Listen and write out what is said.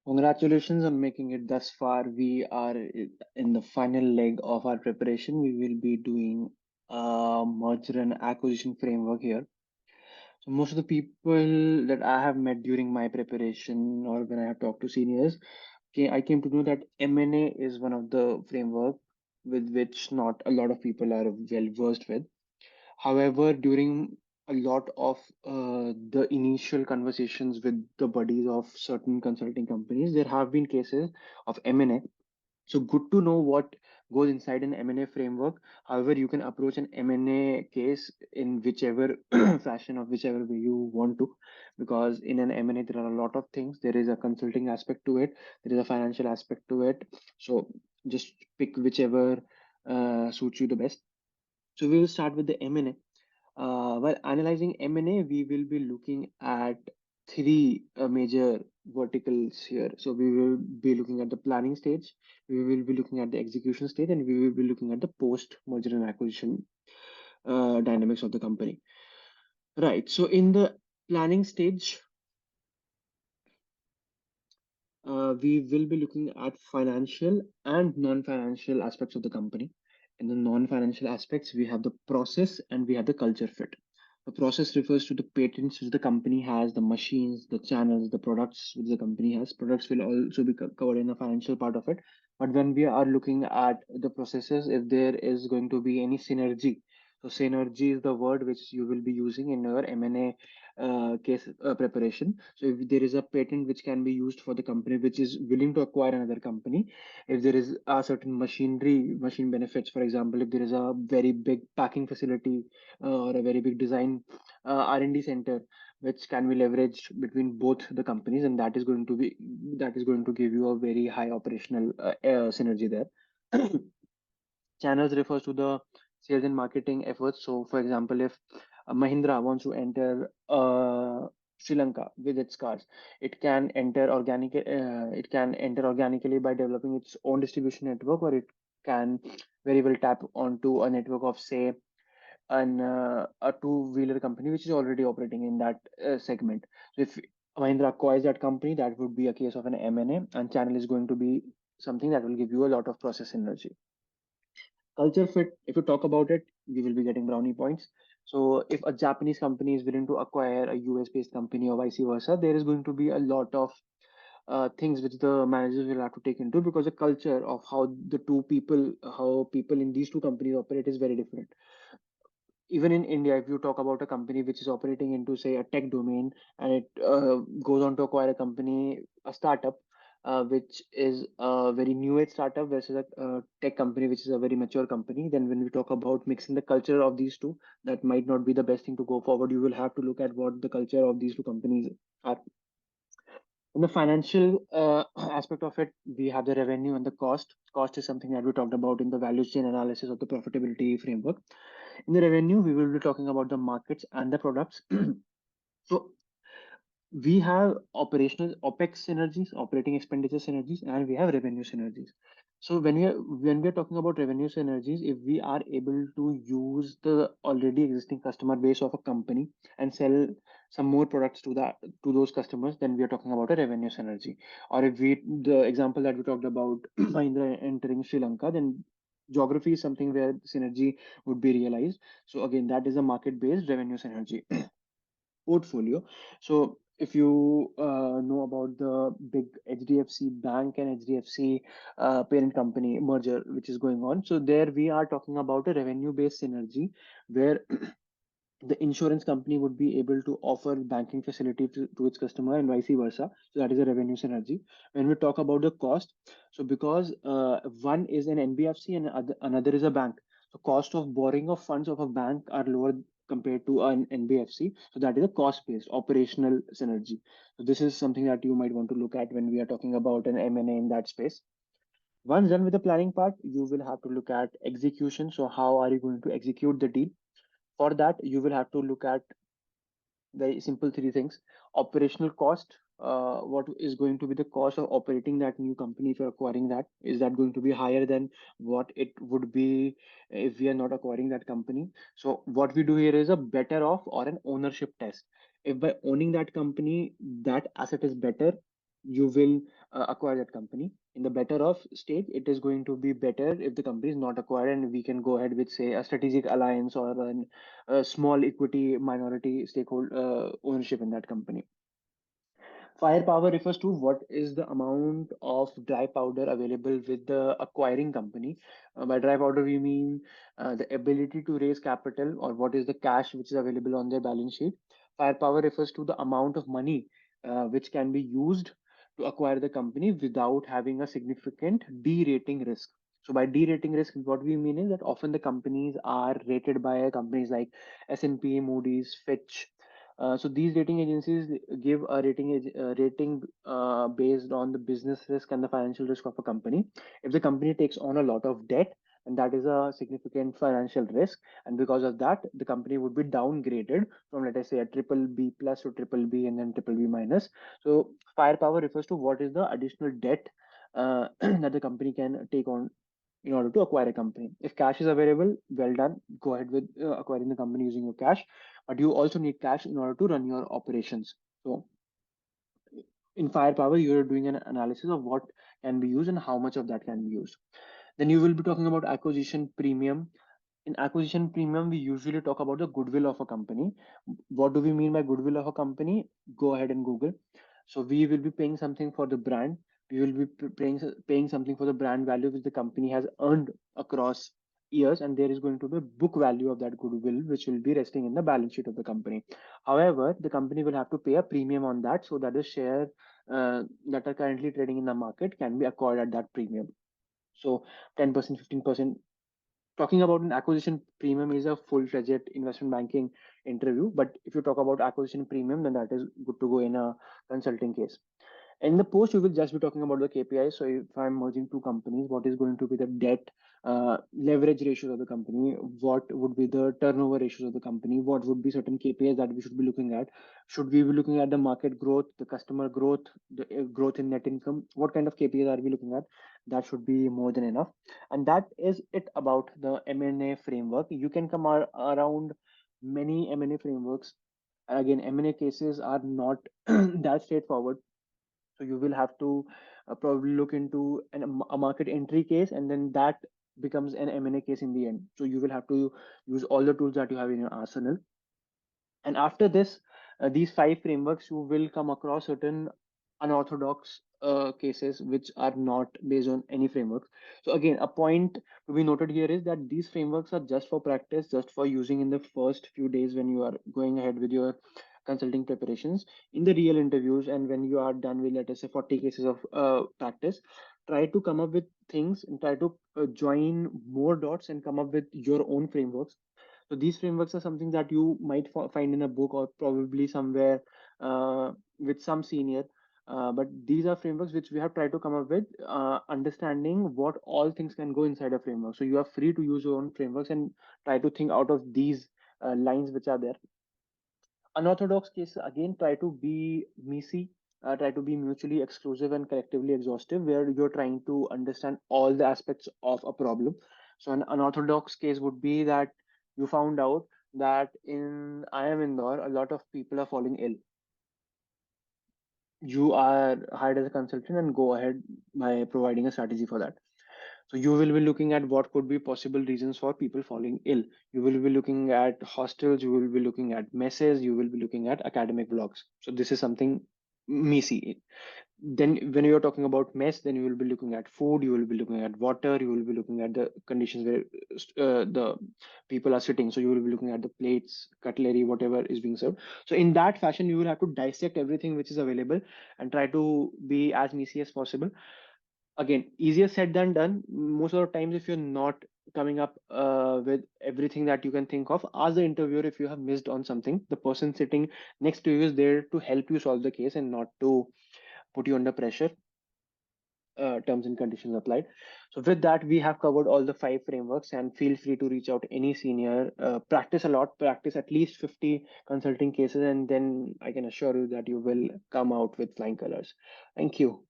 Congratulations on making it thus far. We are in the final leg of our preparation. We will be doing a merger and acquisition framework here. So most of the people that I have met during my preparation or when I have talked to seniors, I came to know that M&A is one of the framework with which not a lot of people are well versed with. However, during a lot of the initial conversations with the buddies of certain consulting companies, there have been cases of M&A. So good to know what goes inside an M&A framework. However, you can approach an M&A case in whichever fashion or whichever way you want to, because in an M&A there are a lot of things. There is a consulting aspect to it. There is a financial aspect to it. So just pick whichever suits you the best. So we will start with the M&A. While analyzing M&A, we will be looking at three major verticals here. So we will be looking at the planning stage, we will be looking at the execution stage, and we will be looking at the post merger and acquisition dynamics of the company. Right. So in the planning stage, we will be looking at financial and non-financial aspects of the company. In the non-financial aspects, we have the process and we have the culture fit. The process refers to the patents which the company has, the machines, the channels, the products which the company has. Products will also be covered in the financial part of it. But when we are looking at the processes, if there is going to be any synergy, so synergy is the word which you will be using in your M&A case preparation. So if there is a patent which can be used for the company which is willing to acquire another company, if there is a certain machinery, machine benefits, for example, if there is a very big packing facility or a very big design R&D center which can be leveraged between both the companies, and that is going to give you a very high operational synergy there. Channels refers to the sales and marketing efforts. So, for example, if Mahindra wants to enter Sri Lanka with its cars, it can enter organically by developing its own distribution network, or it can very well tap onto a network of, say, a two-wheeler company which is already operating in that segment. So, if Mahindra acquires that company, that would be a case of an M&A, and channel is going to be something that will give you a lot of process synergy. Culture fit, if you talk about it, we will be getting brownie points. So if a Japanese company is willing to acquire a US based company or vice versa, there is going to be a lot of things which the managers will have to take into, because the culture of how people in these two companies operate is very different. Even in India, if you talk about a company which is operating into, say, a tech domain, and it goes on to acquire a company, a startup, which is a very new age startup versus a tech company, which is a very mature company, then when we talk about mixing the culture of these two, that might not be the best thing to go forward. You will have to look at what the culture of these two companies are. In the financial aspect of it, we have the revenue and the cost. Cost is something that we talked about in the value chain analysis of the profitability framework. In the revenue, we will be talking about the markets and the products. So we have operational OPEX synergies, operating expenditure synergies, and we have revenue synergies. So when we are talking about revenue synergies, if we are able to use the already existing customer base of a company and sell some more products to those customers, then we are talking about a revenue synergy. Or if we the example that we talked about Mahindra entering Sri Lanka, then geography is something where synergy would be realized. So again, that is a market based revenue synergy. Portfolio. So if you know about the big HDFC Bank and HDFC parent company merger, which is going on, so there we are talking about a revenue-based synergy where the insurance company would be able to offer banking facility to its customer and vice versa. So that is a revenue synergy. When we talk about the cost, so because one is an NBFC and another is a bank, so cost of borrowing of funds of a bank are lower compared to an NBFC. So that is a cost-based operational synergy. So this is something that you might want to look at when we are talking about an M&A in that space. Once done with the planning part, you will have to look at execution. So how are you going to execute the deal? For that, you will have to look at very simple three things: operational cost. What is going to be the cost of operating that new company if you're acquiring that? Is that going to be higher than what it would be if we are not acquiring that company? So what we do here is a better off or an ownership test. If by owning that company, that asset is better, you will acquire that company. In the better of state, it is going to be better if the company is not acquired and we can go ahead with, say, a strategic alliance or a small equity minority stakeholder ownership in that company. Firepower refers to what is the amount of dry powder available with the acquiring company. By dry powder, we mean the ability to raise capital, or what is the cash which is available on their balance sheet. Firepower refers to the amount of money which can be used to acquire the company without having a significant derating risk. So by derating risk, what we mean is that often the companies are rated by companies like S&P, Moody's, Fitch. So these rating agencies give a rating based on the business risk and the financial risk of a company. If the company takes on a lot of debt, and that is a significant financial risk, and because of that, the company would be downgraded from, let us say, a triple B plus to triple B and then triple B minus. So firepower refers to what is the additional debt that the company can take on in order to acquire a company. If cash is available, well done. Go ahead with acquiring the company using your cash, but you also need cash in order to run your operations. So in firepower, you're doing an analysis of what can be used and how much of that can be used. Then you will be talking about acquisition premium. In acquisition premium, we usually talk about the goodwill of a company. What do we mean by goodwill of a company? Go ahead and Google. So we will be paying something for the brand. We will be paying something for the brand value which the company has earned across years, and there is going to be a book value of that goodwill which will be resting in the balance sheet of the company. However, the company will have to pay a premium on that so that the share that are currently trading in the market can be acquired at that premium. So 10%, 15%. Talking about an acquisition premium is a full-fledged investment banking interview, but if you talk about acquisition premium, then that is good to go in a consulting case. In the post, you will just be talking about the KPIs. So if I'm merging two companies, what is going to be the debt leverage ratios of the company? What would be the turnover ratios of the company? What would be certain KPIs that we should be looking at? Should we be looking at the market growth, the customer growth, the growth in net income? What kind of KPIs are we looking at? That should be more than enough. And that is it about the M&A framework. You can come around many M&A frameworks. Again, M&A cases are not that straightforward, so you will have to probably look into a market entry case, and then that becomes an M&A case in the end. So you will have to use all the tools that you have in your arsenal. And after this, these five frameworks, you will come across certain unorthodox cases which are not based on any frameworks. So again, a point to be noted here is that these frameworks are just for practice, just for using in the first few days when you are going ahead with your consulting preparations. In the real interviews, and when you are done with, let us say, 40 cases of practice, try to come up with things and try to join more dots and come up with your own frameworks. So these frameworks are something that you might find in a book or probably somewhere with some senior. But these are frameworks which we have tried to come up with, understanding what all things can go inside a framework. So you are free to use your own frameworks and try to think out of these lines which are there. Unorthodox cases, again, try to be messy, try to be mutually exclusive and collectively exhaustive, where you're trying to understand all the aspects of a problem. So an unorthodox case would be that you found out that in IIM Indore, a lot of people are falling ill. You are hired as a consultant and go ahead by providing a strategy for that. So you will be looking at what could be possible reasons for people falling ill. You will be looking at hostels, you will be looking at messes, you will be looking at academic blocks. So this is something messy. Then when you're talking about mess, then you will be looking at food, you will be looking at water, you will be looking at the conditions where the people are sitting. So you will be looking at the plates, cutlery, whatever is being served. So in that fashion, you will have to dissect everything which is available and try to be as messy as possible. Again, easier said than done. Most of the times, if you're not coming up with everything that you can think of, ask the interviewer if you have missed on something. The person sitting next to you is there to help you solve the case and not to put you under pressure. Terms and conditions applied. So with that, we have covered all the five frameworks, and feel free to reach out any senior. Practice a lot, practice at least 50 consulting cases, and then I can assure you that you will come out with flying colors. Thank you.